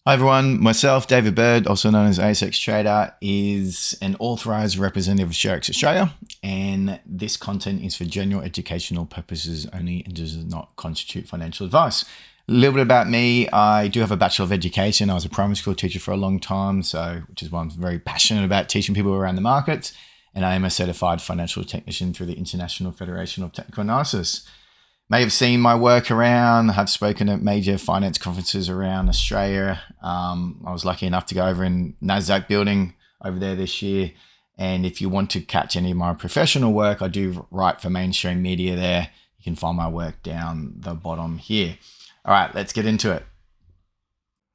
Hi everyone, myself, David Bird, also known as ASX Trader, is an authorised representative of ShareX Australia, and this content is for general educational purposes only and does not constitute financial advice. A little bit about me, I do have a Bachelor of Education. I was a primary school teacher for a long time, which is why I'm very passionate about teaching people around the markets, and I am a certified financial technician through the International Federation of Technical Analysis. May have seen my work around. I've spoken at major finance conferences around Australia. I was lucky enough to go over in NASDAQ building over there this year. And if you want to catch any of my professional work, I do write for mainstream media there. You can find my work down the bottom here. All right, let's get into it.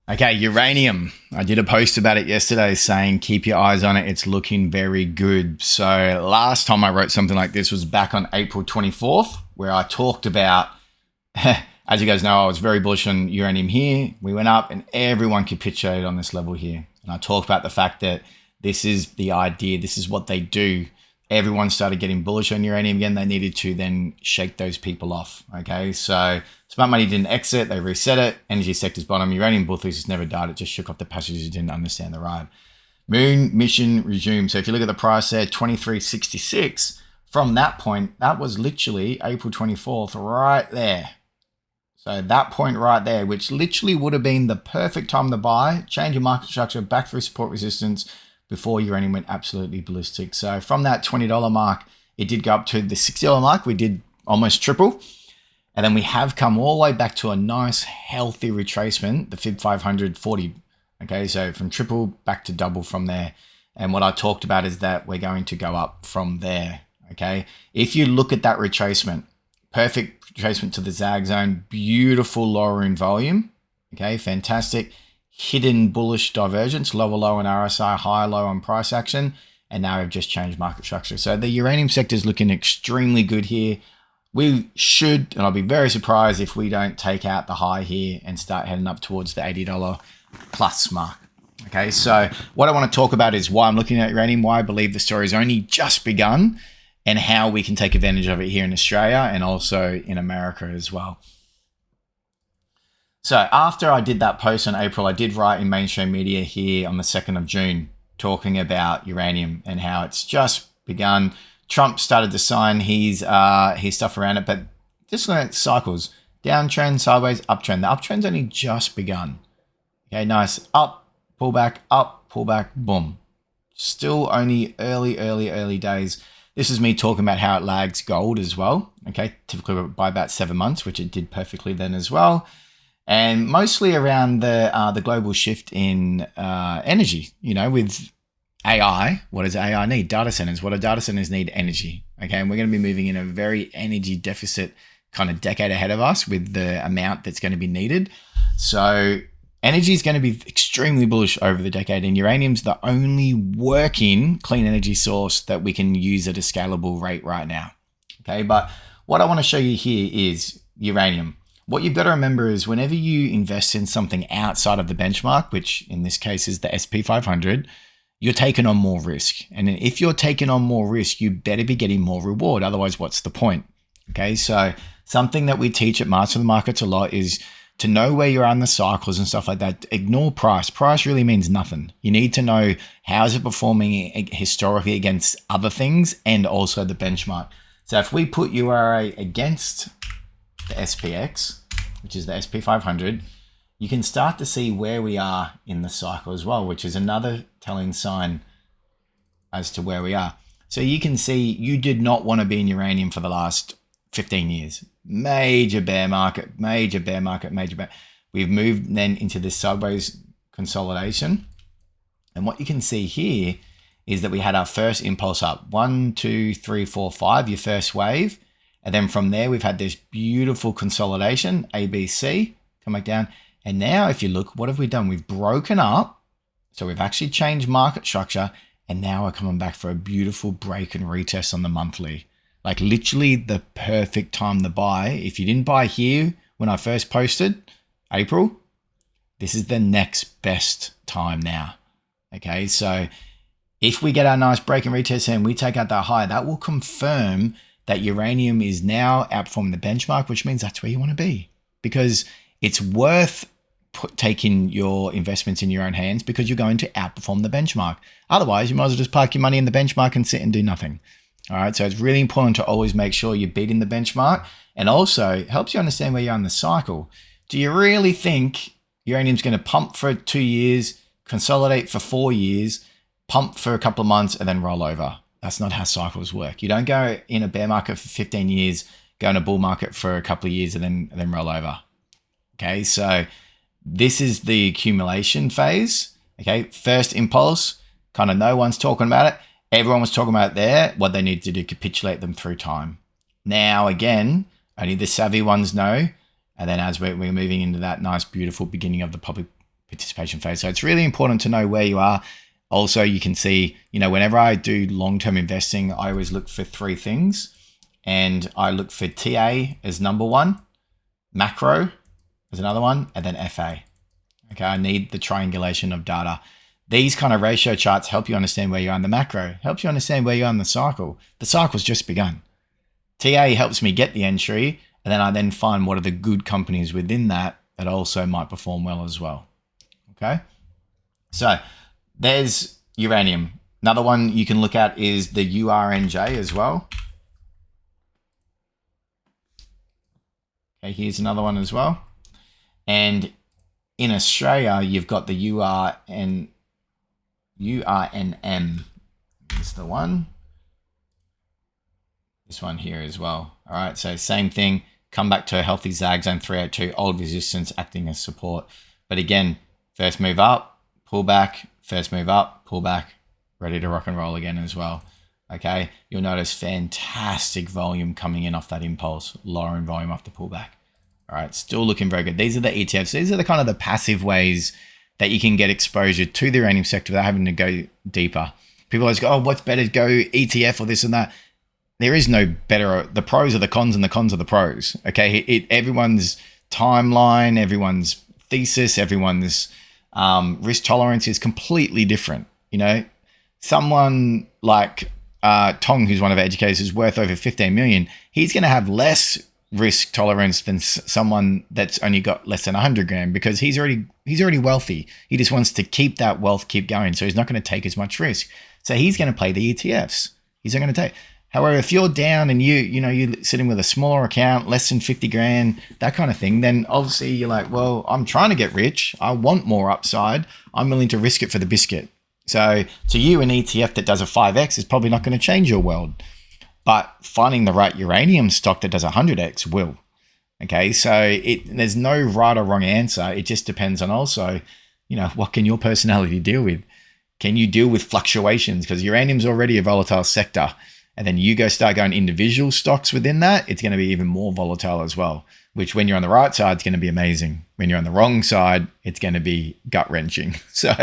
Okay, uranium. I did a post about it yesterday saying keep your eyes on it. It's looking very good. So last time I wrote something like this was back on April 24th, where I talked about, as you guys know, I was very bullish on uranium here. We went up and everyone capitulated on this level here. And I talked about the fact that this is the idea. This is what they do. Everyone started getting bullish on uranium again. They needed to then shake those people off. Okay, so smart money didn't exit. They reset it. Energy sector's bottom. Uranium bull thesis never died. It just shook off the passengers who didn't understand the ride. Moon mission resumed. So if you look at the price there, 23.66. From that point, that was literally April 24th right there. So that point right there, which literally would have been the perfect time to buy, change your market structure back through support resistance before uranium went absolutely ballistic. So from that $20 mark, it did go up to the $60 mark. We did almost triple. And then we have come all the way back to a nice, healthy retracement, the FIB 540. Okay, so from triple back to double from there. And what I talked about is that we're going to go up from there. Okay, if you look at that retracement, perfect retracement to the zag zone, beautiful lower in volume. Okay, fantastic. Hidden bullish divergence, lower low on RSI, higher low on price action. And now we've just changed market structure. So the uranium sector is looking extremely good here. We should, and I'll be very surprised if we don't take out the high here and start heading up towards the $80 plus mark. Okay, so what I want to talk about is why I'm looking at uranium, why I believe the story has only just begun, and how we can take advantage of it here in Australia and also in America as well. So after I did that post in April, I did write in mainstream media here on the 2nd of June, talking about uranium and how it's just begun. Trump started to sign his stuff around it, but just looking at cycles, downtrend, sideways, uptrend. The uptrend's only just begun. Okay, nice. Up, pullback, boom. Still only early days. This is me talking about how it lags gold as well. Okay, typically by about 7 months, which it did perfectly then as well. And mostly around the global shift in energy, with AI. What does AI need? Data centers. What do data centers need? Energy. Okay, and we're going to be moving in a very energy deficit kind of decade ahead of us with the amount that's going to be needed. So energy is going to be extremely bullish over the decade, and uranium's the only working clean energy source that we can use at a scalable rate right now. Okay, but what I want to show you here is uranium. What you've got to remember is whenever you invest in something outside of the benchmark, which in this case is the SP 500, you're taking on more risk. And if you're taking on more risk, you better be getting more reward. Otherwise, what's the point? Okay, so something that we teach at Master of the Markets a lot is to know where you are in the cycles and stuff like that. Ignore price. Price really means nothing. You need to know how is it performing historically against other things and also the benchmark. So if we put URA against the SPX, which is the SP 500, you can start to see where we are in the cycle as well, which is another telling sign as to where we are. So you can see you did not want to be in uranium for the last 15 years. Major bear market. We've moved then into this sideways consolidation. And what you can see here is that we had our first impulse up. 1, 2, 3, 4, 5, your first wave. And then from there, we've had this beautiful consolidation, ABC, come back down. And now if you look, what have we done? We've broken up. So we've actually changed market structure. And now we're coming back for a beautiful break and retest on the monthly. Like literally the perfect time to buy. If you didn't buy here when I first posted, April, this is the next best time now. Okay, so if we get our nice break and retest and we take out that high, that will confirm that uranium is now outperforming the benchmark, which means that's where you want to be because it's worth taking your investments in your own hands because you're going to outperform the benchmark. Otherwise, you might as well just park your money in the benchmark and sit and do nothing. All right, so it's really important to always make sure you're beating the benchmark, and also it helps you understand where you are in the cycle. Do you really think uranium's going to pump for 2 years, consolidate for 4 years, pump for a couple of months, and then roll over? That's not how cycles work. You don't go in a bear market for 15 years, go in a bull market for a couple of years, and then roll over. Okay, so this is the accumulation phase. Okay, first impulse, kind of no one's talking about it. Everyone was talking about it there. What they need to do, capitulate them through time. Now, again, only the savvy ones know. And then as we're moving into that nice, beautiful beginning of the public participation phase. So it's really important to know where you are. Also, you can see, whenever I do long-term investing, I always look for 3 things. And I look for TA as number 1, macro as another one, and then FA. Okay, I need the triangulation of data. These kind of ratio charts help you understand where you are in the macro, helps you understand where you are in the cycle. The cycle's just begun. TA helps me get the entry, and then I find what are the good companies within that also might perform well as well. Okay, so there's uranium. Another one you can look at is the URNJ as well. Okay, here's another one as well. And in Australia, you've got the URNM is the one. This one here as well. All right, so same thing. Come back to a healthy zag zone 302, old resistance acting as support. But again, first move up, pull back, first move up, pull back, ready to rock and roll again as well. Okay, you'll notice fantastic volume coming in off that impulse, lowering volume off the pullback. All right, still looking very good. These are the ETFs. These are the kind of the passive ways that you can get exposure to the uranium sector without having to go deeper. People always go, oh, what's better to go ETF or this and that? There is no better. The pros are the cons and the cons are the pros. Okay, everyone's timeline, everyone's thesis, everyone's risk tolerance is completely different. Someone like Tong, who's one of our educators, is worth over 15 million. He's going to have less risk tolerance than someone that's only got less than 100 grand because he's already wealthy. He just wants to keep that wealth keep going, so he's not going to take as much risk. So he's going to play the ETFs. He's not going to take. However, if you're down and you're sitting with a smaller account, less than 50 grand, that kind of thing, then obviously you're like, well, I'm trying to get rich. I want more upside. I'm willing to risk it for the biscuit. So to you, an ETF that does a 5x is probably not going to change your world. But finding the right uranium stock that does 100x will. Okay, so there's no right or wrong answer. It just depends on also, what can your personality deal with? Can you deal with fluctuations? Because uranium's already a volatile sector. And then you start going individual stocks within that, it's going to be even more volatile as well, which when you're on the right side, it's going to be amazing. When you're on the wrong side, it's going to be gut-wrenching. So,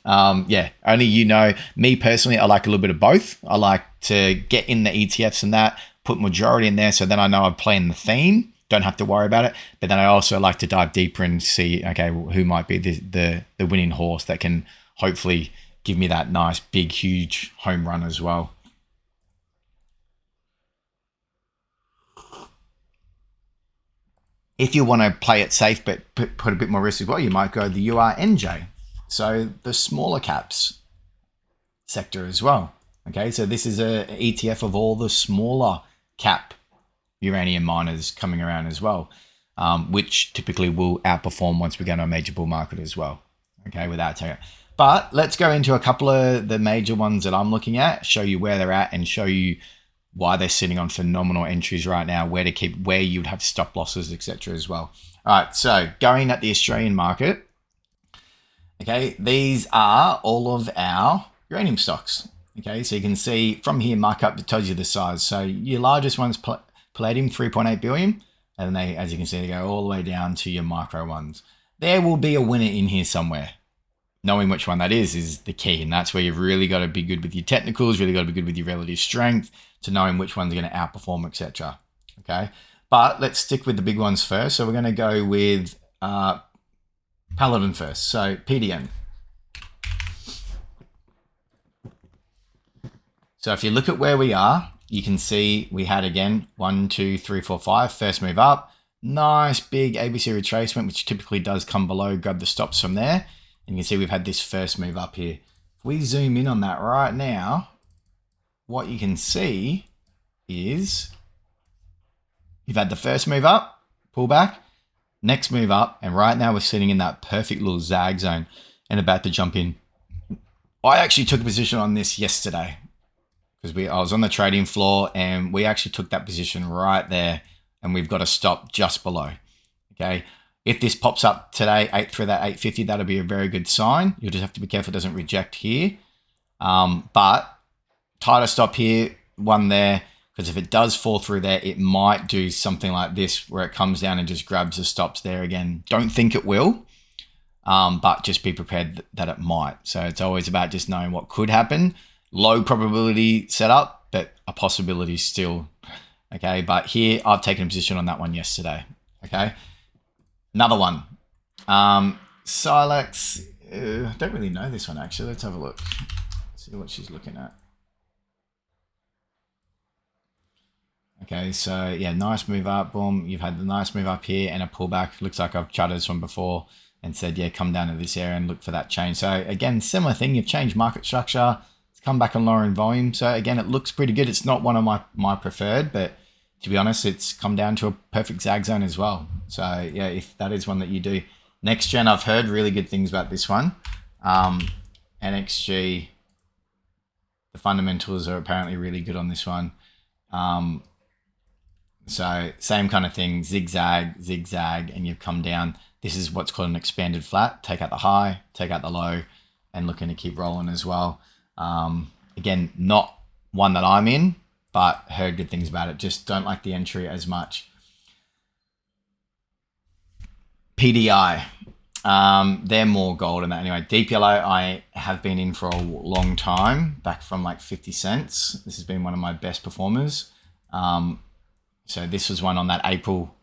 only me personally, I like a little bit of both. I like to get in the ETFs and that, put majority in there so then I know I'm playing the theme, don't have to worry about it. But then I also like to dive deeper and see, okay, who might be the winning horse that can hopefully give me that nice, big, huge home run as well. If you want to play it safe but put a bit more risk as well, you might go the URNJ. So the smaller caps sector as well. Okay, so this is a ETF of all the smaller cap uranium miners coming around as well, which typically will outperform once we go to a major bull market as well. Okay, without taking it. But let's go into a couple of the major ones that I'm looking at, show you where they're at and show you why they're sitting on phenomenal entries right now, where to keep, where you'd have stop losses, etc. as well. All right, so going at the Australian market, okay, these are all of our uranium stocks. Okay, so you can see from here, markup that tells you the size. So your largest one's palladium, 3.8 billion, and they, as you can see, they go all the way down to your micro ones. There will be a winner in here somewhere. Knowing which one that is the key, and that's where you've really got to be good with your technicals, really got to be good with your relative strength to knowing which one's going to outperform, etc. Okay, but let's stick with the big ones first. So we're going to go with Paladin first. So PDN. So if you look at where we are, you can see we had again 1, 2, 3, 4, 5. First move up, Nice big ABC retracement, which typically does come below, grab the stops from there. And you can see we've had this first move up here. If we zoom in on that right now, what you can see is you've had the first move up, pull back, next move up, and right now we're sitting in that perfect little zag zone and about to jump in. I actually took a position on this yesterday because I was on the trading floor and we actually took that position right there, and we've got a stop just below. Okay. If this pops up today, through that 850, that'll be a very good sign. You'll just have to be careful it doesn't reject here. But tighter stop here, one there, because if it does fall through there, it might do something like this where it comes down and just grabs the stops there again. Don't think it will, but just be prepared that it might. So it's always about just knowing what could happen. Low probability setup, but a possibility still. Okay, but here I've taken a position on that one yesterday. Okay, another one. Silex. Don't really know this one actually. Let's have a look. See what she's looking at. Okay, so yeah, nice move up. Boom. You've had the nice move up here and a pullback. Looks like I've charted this one before and said, yeah, come down to this area and look for that change. So again, similar thing. You've changed market structure. It's come back on lower in volume. So again, it looks pretty good. It's not one of my preferred, but to be honest, it's come down to a perfect zag zone as well. So yeah, if that is one that you do. Next gen, I've heard really good things about this one. NXG, the fundamentals are apparently really good on this one. So same kind of thing, zigzag, zigzag, and you've come down. This is what's called an expanded flat. Take out the high, take out the low, and looking to keep rolling as well. Again, not one that I'm in, but heard good things about it. Just don't like the entry as much. PDI, they're more gold than that anyway. DPLO, I have been in for a long time, back from like 50 cents. This has been one of my best performers. So this was one on that April,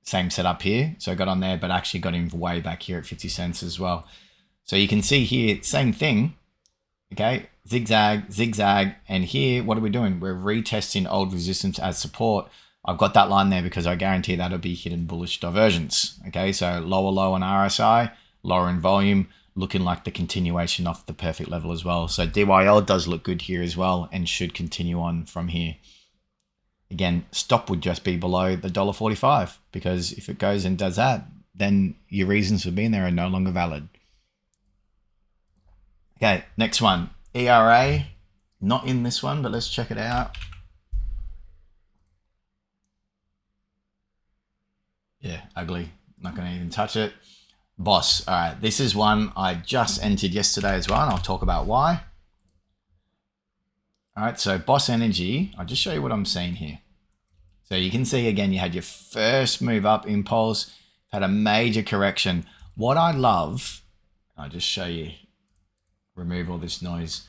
same setup here. So I got on there, but actually got in way back here at 50 cents as well. So you can see here, same thing. Okay, zigzag, zigzag, and here, what are we doing? We're retesting old resistance as support. I've got that line there because I guarantee that'll be hidden bullish divergence. Okay, so lower low on RSI, lower in volume, looking like the continuation off the perfect level as well. So DYL does look good here as well and should continue on from here. Again, stop would just be below the $1.45 because if it goes and does that, then your reasons for being there are no longer valid. Okay, next one, ERA, not in this one, but let's check it out. Yeah, ugly, not gonna even touch it. Boss, all right, this is one I just entered yesterday as well, and I'll talk about why. All right, so Boss Energy, I'll just show you what I'm seeing here. So you can see again, you had your first move up impulse, had a major correction. What I love, I'll just show you, remove all this noise.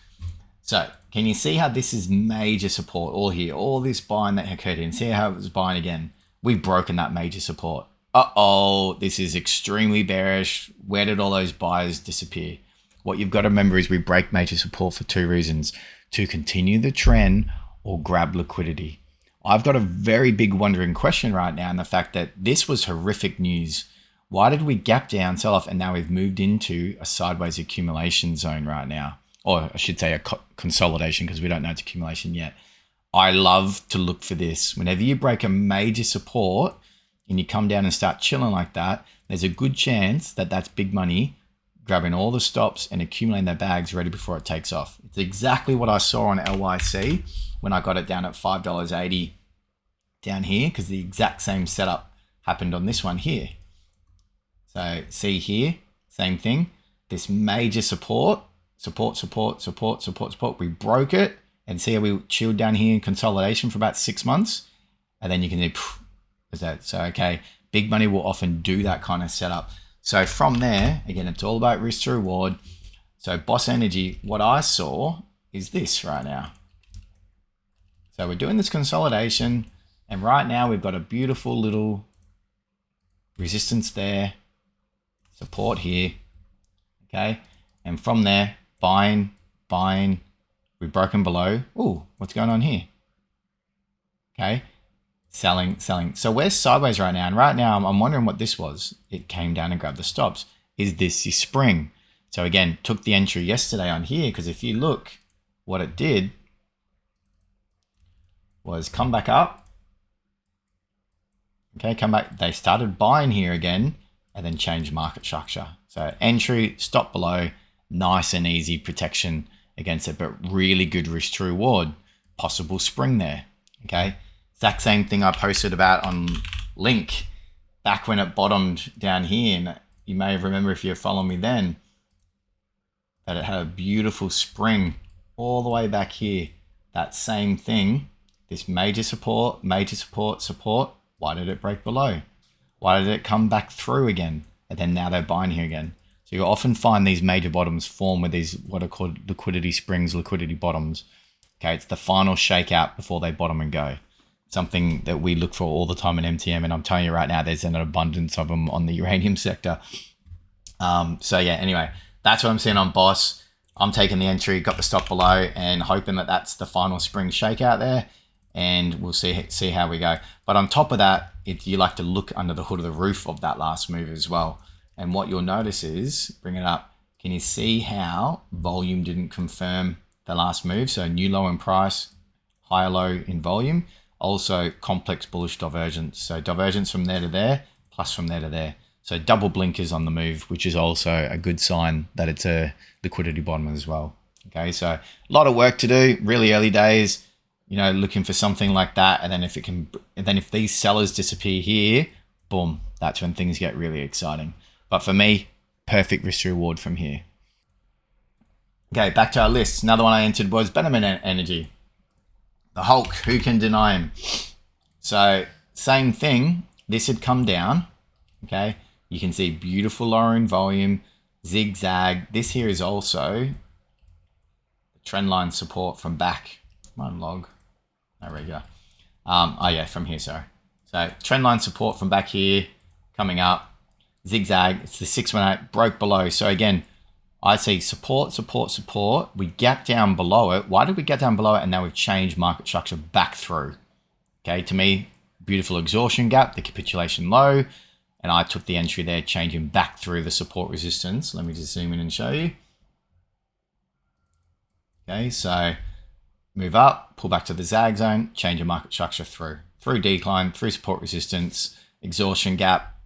So can you see how this is major support all here, all this buying that occurred here, and see how it was buying again? We've broken that major support. Uh-oh, this is extremely bearish. Where did all those buyers disappear? What you've got to remember is we break major support for two reasons: to continue the trend or grab liquidity. I've got a very big wondering question right now, and the fact that this was horrific news. Why did we gap down, sell off, and now we've moved into a sideways accumulation zone right now? Or I should say a consolidation, because we don't know it's accumulation yet. I love to look for this. Whenever you break a major support and you come down and start chilling like that, there's a good chance that that's big money grabbing all the stops and accumulating their bags ready before it takes off. It's exactly what I saw on LYC when I got it down at $5.80 down here, because the exact same setup happened on this one here. So see here, same thing. This major support. We broke it, and see how we chilled down here in consolidation for about 6 months, and then you can do that. So okay, big money will often do that kind of setup. So from there, again, it's all about risk to reward. So Boss Energy, what I saw is this right now. So we're doing this consolidation, and right now we've got a beautiful little resistance there, support here, okay, and from there, buying, we've broken below. Oh, what's going on here? Okay, selling, selling. So we're sideways right now. And right now, I'm wondering what this was. It came down and grabbed the stops. Is this the spring? So again, took the entry yesterday on here, because if you look, what it did was come back up. Okay, come back. They started buying here again and then change market structure. So entry, stop below, nice and easy protection against it, but really good risk to reward. Possible spring there. Okay, exact same thing I posted about on Link back when it bottomed down here. And you may remember, if you follow me then, that it had a beautiful spring all the way back here. That same thing, this major support, support. Why did it break below? Why did it come back through again? And then now they're buying here again. So you often find these major bottoms form with these what are called liquidity springs, liquidity bottoms. Okay, it's the final shakeout before they bottom and go. Something that we look for all the time in MTM, and I'm telling you right now, there's an abundance of them on the uranium sector. So yeah, anyway, that's what I'm seeing on Boss. I'm taking the entry, got the stop below, and hoping that that's the final spring shakeout there, and we'll see how we go. But on top of that, you like to look under the hood of the roof of that last move as well. And what you'll notice is, bring it up, can you see how volume didn't confirm the last move? So new low in price, higher low in volume, also complex bullish divergence. So divergence from there to there, plus from there to there. So double blinkers on the move, which is also a good sign that it's a liquidity bottom as well. Okay, so a lot of work to do, really early days, you know, looking for something like that. And then if these sellers disappear here, boom, that's when things get really exciting. But for me, perfect risk reward from here. Okay, back to our list. Another one I entered was Bannerman Energy. The Hulk, who can deny him? So same thing, this had come down, okay? You can see beautiful lower in volume, zigzag. This here is also trend line support from back. Come on, log. There we go. Oh yeah, from here, sorry. So trend line support from back here, coming up, zigzag. It's the 618, broke below. So again, I see support, support, support. We gap down below it. Why did we get down below it? And now we've changed market structure back through. Okay, to me, beautiful exhaustion gap, the capitulation low. And I took the entry there, changing back through the support resistance. Let me just zoom in and show you. Okay, so move up, pull back to the zag zone, change your market structure through decline, through support resistance, exhaustion gap.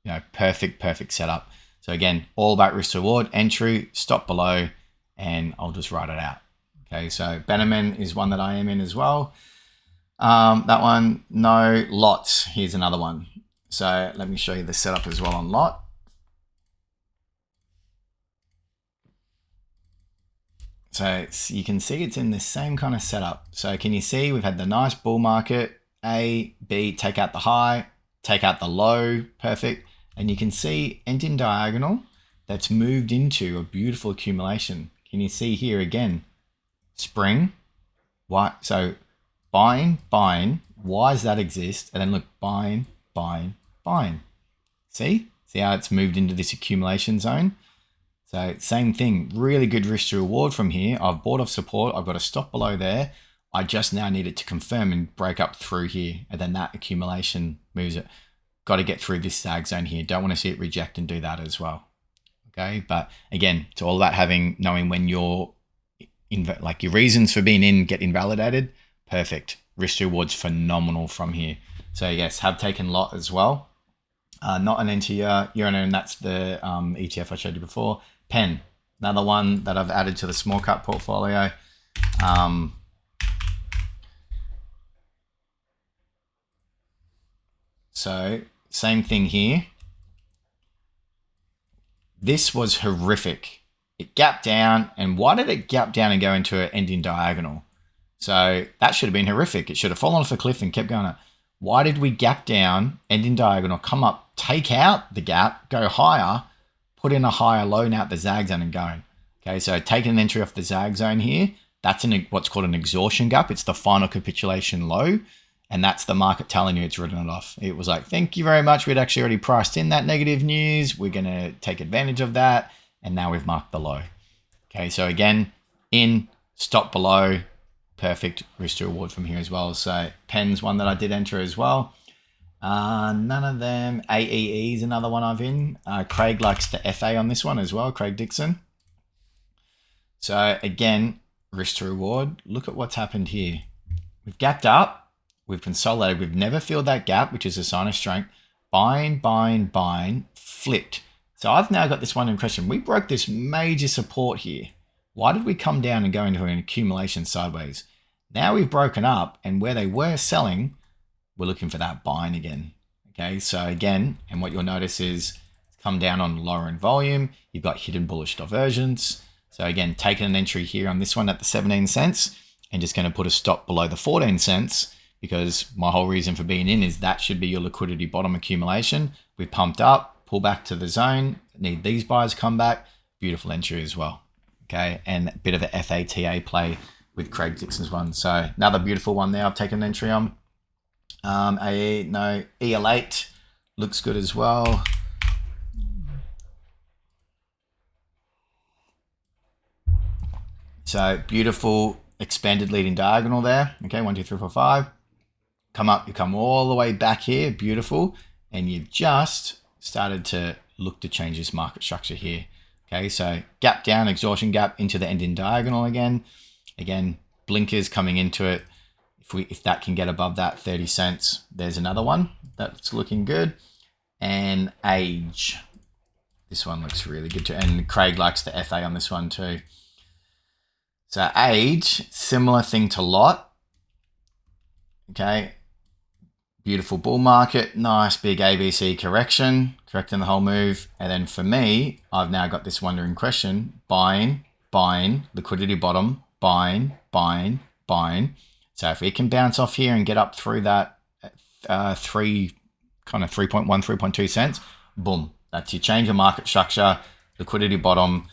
You know, perfect setup. So again, all about risk to reward, entry, stop below, and I'll just write it out. Okay, so Bannerman is one that I am in as well. That one, no. Lots, here's another one. So let me show you the setup as well on lot. So you can see it's in the same kind of setup. So can you see we've had the nice bull market, A, B, take out the high, take out the low, perfect. And you can see end in diagonal that's moved into a beautiful accumulation. Can you see here again, spring, what? So buying, why does that exist? And then look, buying. See how it's moved into this accumulation zone? So same thing, really good risk to reward from here. I've bought off support, I've got a stop below there. I just now need it to confirm and break up through here. And then that accumulation moves it. Got to get through this sag zone here. Don't want to see it reject and do that as well. Okay, but again, it's all about knowing when your reasons for being in get invalidated. Perfect. Risk to reward's phenomenal from here. So yes, have taken lot as well. Not an NTR, Uranium, that's the ETF I showed you before. Pen, another one that I've added to the small cap portfolio. So same thing here. This was horrific. It gapped down, and why did it gap down and go into an ending diagonal? So that should have been horrific. It should have fallen off a cliff and kept going up. Why did we gap down, ending diagonal, come up, take out the gap, go higher, put in a higher low now at the zag zone and going? Okay, so taking an entry off the zag zone here, that's what's called an exhaustion gap. It's the final capitulation low, and that's the market telling you it's written it off. It was like, thank you very much. We'd actually already priced in that negative news. We're going to take advantage of that, and now we've marked the low. Okay, so again, in, stop below, perfect risk to reward from here as well. So Penn's one that I did enter as well. None of them. AEE is another one I've in. Craig likes the FA on this one as well, Craig Dixon. So again, risk to reward. Look at what's happened here. We've gapped up. We've consolidated. We've never filled that gap, which is a sign of strength. Buying, buying, buying, flipped. So I've now got this one in question. We broke this major support here. Why did we come down and go into an accumulation sideways? Now we've broken up, and where they were selling, we're looking for that buying again. Okay, so again, and what you'll notice is it's come down on lower in volume. You've got hidden bullish divergence. So again, taking an entry here on this one at the 17 cents and just going to put a stop below the 14 cents because my whole reason for being in is that should be your liquidity bottom accumulation. We pumped up, pull back to the zone, need these buys come back. Beautiful entry as well. Okay, and a bit of a FATA play with Craig Dixon's one. So another beautiful one there I've taken an entry on. EL8 looks good as well. So beautiful expanded leading diagonal there. Okay, 1, 2, 3, 4, 5. Come up, you come all the way back here, beautiful, and you've just started to look to change this market structure here. Okay, so gap down, exhaustion gap into the ending diagonal again. Again, blinkers coming into it. If that can get above that 30 cents, there's another one that's looking good. And age, this one looks really good too. And Craig likes the FA on this one too. So age, similar thing to lot. Okay, beautiful bull market, nice big ABC correction, correcting the whole move. And then for me, I've now got this wondering question: buying, buying, liquidity bottom, buying, buying, buying. So if it can bounce off here and get up through that 3.1, 3.2 cents, boom, that's your change of market structure, liquidity bottom.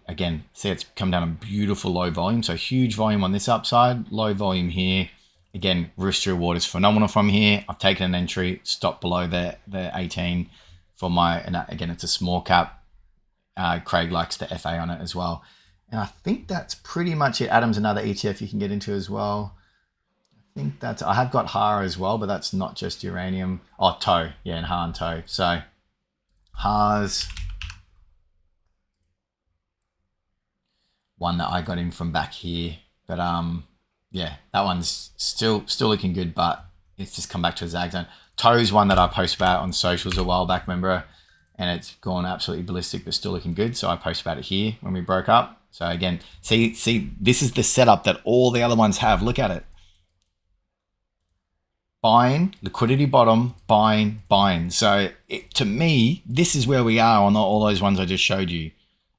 Again, see it's come down a beautiful low volume. So huge volume on this upside, low volume here. Again, risk to reward is phenomenal from here. I've taken an entry, stop below the 18 for my, and again, it's a small cap. Craig likes the FA on it as well. And I think that's pretty much it. Adam's another ETF you can get into as well. I have got HAR as well, but that's not just uranium. Oh, TOE. Yeah, and HAR and TOE. So HAR's one that I got in from back here. But yeah, that one's still looking good, but it's just come back to a zag zone. TOE's one that I posted about on socials a while back, remember? And it's gone absolutely ballistic, but still looking good. So I posted about it here when we broke up. So again, see, this is the setup that all the other ones have. Look at it. Buying, liquidity bottom, buying, buying. So to me, this is where we are on all those ones I just showed you.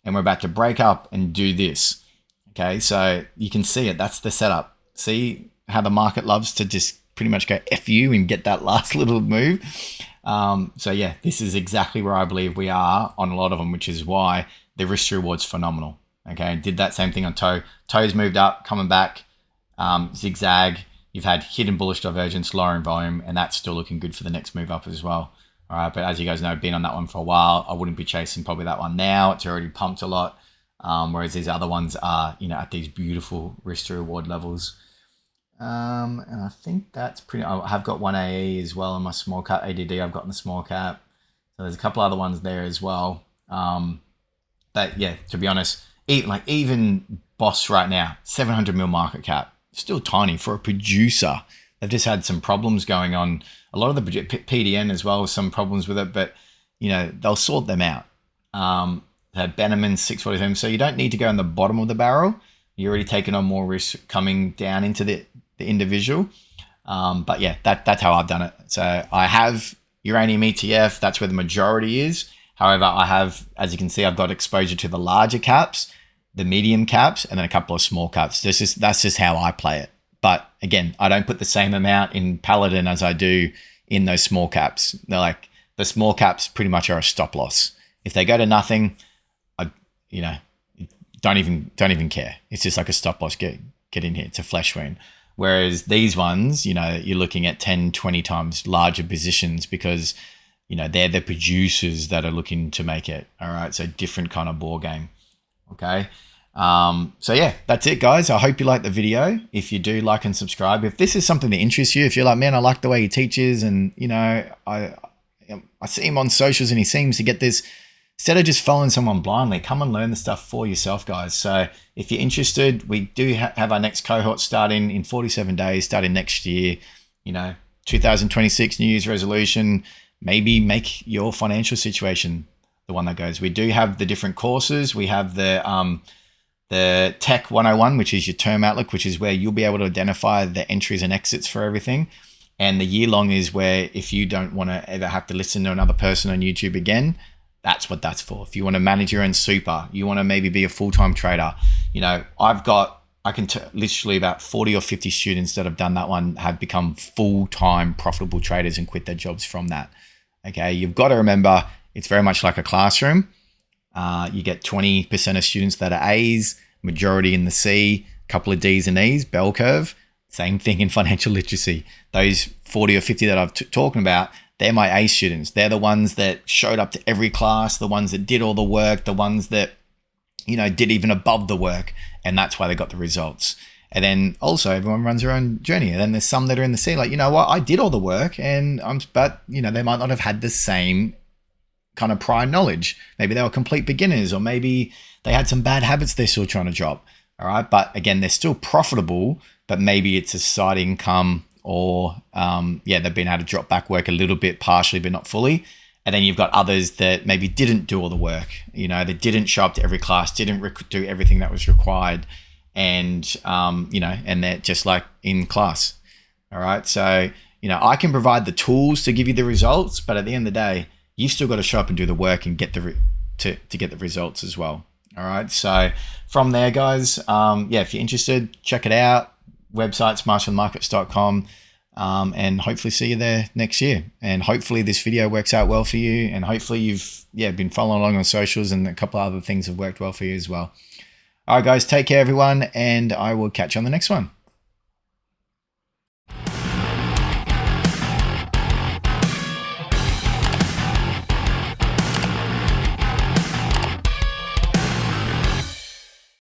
And we're about to break up and do this. Okay, so you can see it. That's the setup. See how the market loves to just pretty much go F you and get that last little move. So yeah, this is exactly where I believe we are on a lot of them, which is why the risk to reward's phenomenal. Okay, did that same thing on TOE. TOE's moved up, coming back, zigzag. You've had hidden bullish divergence, lower in volume, and that's still looking good for the next move up as well. All right, but as you guys know, I've been on that one for a while. I wouldn't be chasing probably that one now. It's already pumped a lot, whereas these other ones are, at these beautiful risk to reward levels. And I think that's pretty. I have got one AE as well in my small cap. ADD I've got in the small cap. So there's a couple other ones there as well. But yeah, to be honest, even Boss right now, 700 mil market cap, still tiny for a producer. They've just had some problems going on. A lot of the PDN as well, some problems with it, but they'll sort them out. They had Benjamin 647, so you don't need to go in the bottom of the barrel. You're already taking on more risk coming down into the individual. But yeah, that's how I've done it. So I have uranium ETF. That's where the majority is. However, I have, as you can see, I've got exposure to the larger caps, the medium caps, and then a couple of small caps. That's just how I play it. But again, I don't put the same amount in Paladin as I do in those small caps. They're like, the small caps pretty much are a stop loss. If they go to nothing, don't even care. It's just like a stop loss. Get in here. It's a flesh wound. Whereas these ones, you're looking at 10, 20 times larger positions because, they're the producers that are looking to make it. All right. So different kind of ball game. Okay. So yeah, that's it, guys. I hope you like the video. If you do, like and subscribe. If this is something that interests you, if you're like, man, I like the way he teaches, and I see him on socials and he seems to get this. Instead of just following someone blindly, come and learn the stuff for yourself, guys. So if you're interested, we do have our next cohort starting in 47 days, starting next year. 2026 New Year's resolution, maybe make your financial situation the one that goes. We do have the different courses. We have the Tech 101, which is your term outlook, which is where you'll be able to identify the entries and exits for everything. And the year long is where if you don't want to ever have to listen to another person on YouTube again, that's what that's for. If you want to manage your own super, you want to maybe be a full-time trader. I can literally about 40 or 50 students that have done that one have become full-time profitable traders and quit their jobs from that. Okay, you've got to remember, it's very much like a classroom. You get 20% of students that are A's, majority in the C, a couple of D's and E's, bell curve. Same thing in financial literacy. Those 40 or 50 that I've talking about, they're my A students. They're the ones that showed up to every class, the ones that did all the work, the ones that, did even above the work. And that's why they got the results. And then also everyone runs their own journey. And then there's some that are in the C, like, I did all the work but they might not have had the same kind of prior knowledge. Maybe they were complete beginners, or maybe they had some bad habits they're still trying to drop. All right. But again, they're still profitable, but maybe it's a side income, or they've been able to drop back work a little bit, partially, but not fully. And then you've got others that maybe didn't do all the work. They didn't show up to every class, didn't do everything that was required. And, and they're just like in class. All right. So, I can provide the tools to give you the results, but at the end of the day, you've still got to show up and do the work and get to get the results as well. All right. So from there, guys, if you're interested, check it out. Website, smartfromthemarkets.com. And hopefully see you there next year. And hopefully this video works out well for you. And hopefully you've been following along on socials, and a couple of other things have worked well for you as well. All right, guys, take care, everyone. And I will catch you on the next one.